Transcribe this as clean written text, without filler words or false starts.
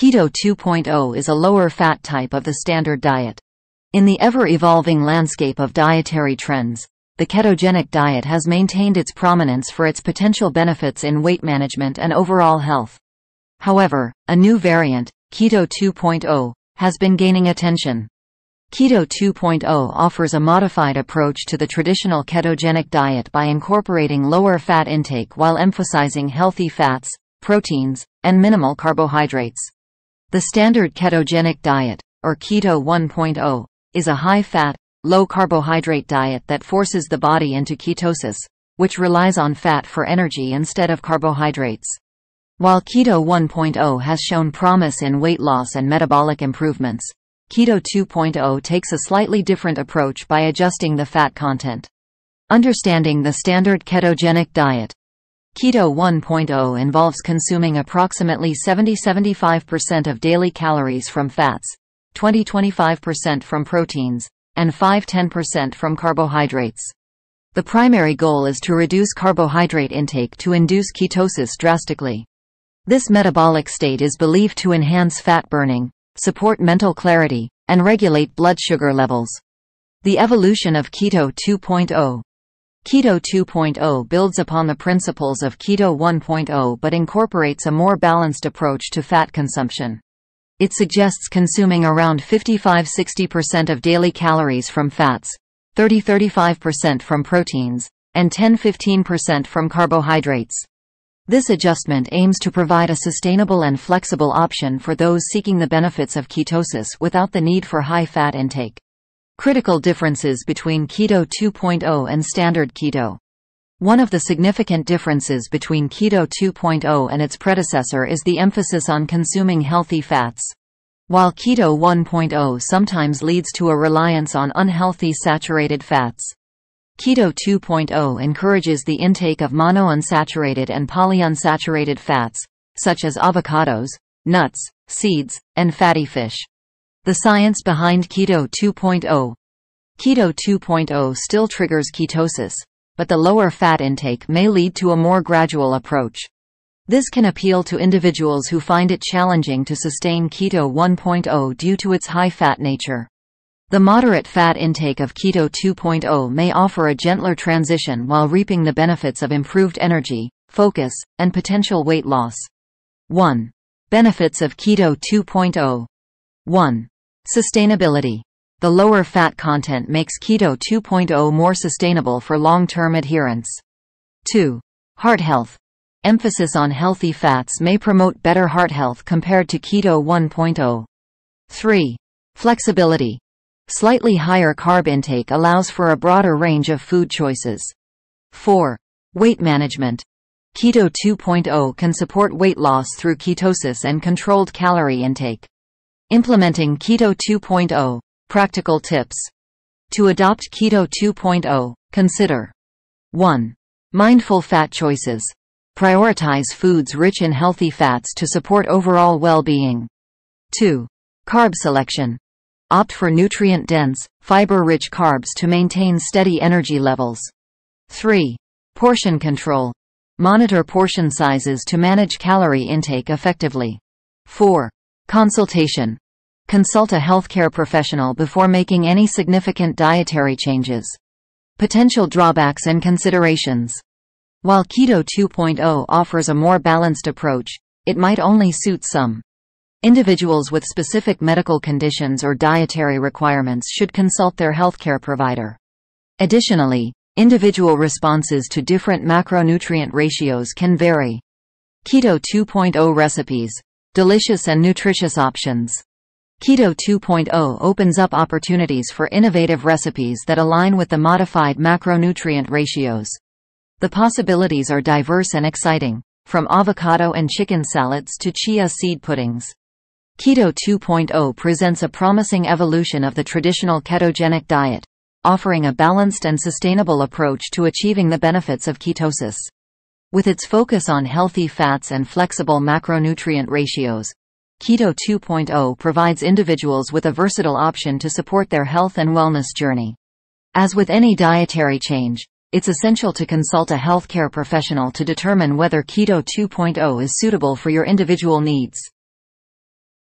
Keto 2.0 is a lower-fat type of the standard diet. In the ever-evolving landscape of dietary trends, the ketogenic diet has maintained its prominence for its potential benefits in weight management and overall health. However, a new variant, Keto 2.0, has been gaining attention. Keto 2.0 offers a modified approach to the traditional ketogenic diet by incorporating lower fat intake while emphasizing healthy fats, proteins, and minimal carbohydrates. The standard ketogenic diet, or Keto 1.0, is a high-fat, low-carbohydrate diet that forces the body into ketosis, which relies on fat for energy instead of carbohydrates. While Keto 1.0 has shown promise in weight loss and metabolic improvements, Keto 2.0 takes a slightly different approach by adjusting the fat content. Understanding the standard ketogenic diet. Keto 1.0 involves consuming approximately 70–75% of daily calories from fats, 20–25% from proteins, and 5–10% from carbohydrates. The primary goal is to reduce carbohydrate intake to induce ketosis drastically. This metabolic state is believed to enhance fat burning, support mental clarity, and regulate blood sugar levels. The evolution of Keto 2.0. Keto 2.0 builds upon the principles of Keto 1.0 but incorporates a more balanced approach to fat consumption. It suggests consuming around 55–60% of daily calories from fats, 30–35% from proteins, and 10–15% from carbohydrates. This adjustment aims to provide a sustainable and flexible option for those seeking the benefits of ketosis without the need for high fat intake. Critical differences between Keto 2.0 and standard keto. One of the significant differences between Keto 2.0 and its predecessor is the emphasis on consuming healthy fats. While Keto 1.0 sometimes leads to a reliance on unhealthy saturated fats, Keto 2.0 encourages the intake of monounsaturated and polyunsaturated fats, such as avocados, nuts, seeds, and fatty fish. The science behind Keto 2.0. Keto 2.0 still triggers ketosis, but the lower fat intake may lead to a more gradual approach. This can appeal to individuals who find it challenging to sustain Keto 1.0 due to its high-fat nature. The moderate fat intake of Keto 2.0 may offer a gentler transition while reaping the benefits of improved energy, focus, and potential weight loss. 1. Benefits of Keto 2.0. 1. Sustainability. The lower fat content makes Keto 2.0 more sustainable for long-term adherence. 2. Heart health. Emphasis on healthy fats may promote better heart health compared to Keto 1.0. 3. Flexibility. Slightly higher carb intake allows for a broader range of food choices. 4. Weight management. Keto 2.0 can support weight loss through ketosis and controlled calorie intake. Implementing Keto 2.0. Practical tips. To adopt Keto 2.0, consider 1. Mindful fat choices. Prioritize foods rich in healthy fats to support overall well-being. 2. Carb selection. Opt for nutrient-dense, fiber-rich carbs to maintain steady energy levels. 3. Portion control. Monitor portion sizes to manage calorie intake effectively. 4. Consultation. Consult a healthcare professional before making any significant dietary changes. Potential drawbacks and considerations. While Keto 2.0 offers a more balanced approach, it might only suit some. Individuals with specific medical conditions or dietary requirements should consult their healthcare provider. Additionally, individual responses to different macronutrient ratios can vary. Keto 2.0 recipes. Delicious and nutritious options. Keto 2.0 opens up opportunities for innovative recipes that align with the modified macronutrient ratios. The possibilities are diverse and exciting, from avocado and chicken salads to chia seed puddings. Keto 2.0 presents a promising evolution of the traditional ketogenic diet, offering a balanced and sustainable approach to achieving the benefits of ketosis. With its focus on healthy fats and flexible macronutrient ratios, Keto 2.0 provides individuals with a versatile option to support their health and wellness journey. As with any dietary change, it's essential to consult a healthcare professional to determine whether Keto 2.0 is suitable for your individual needs.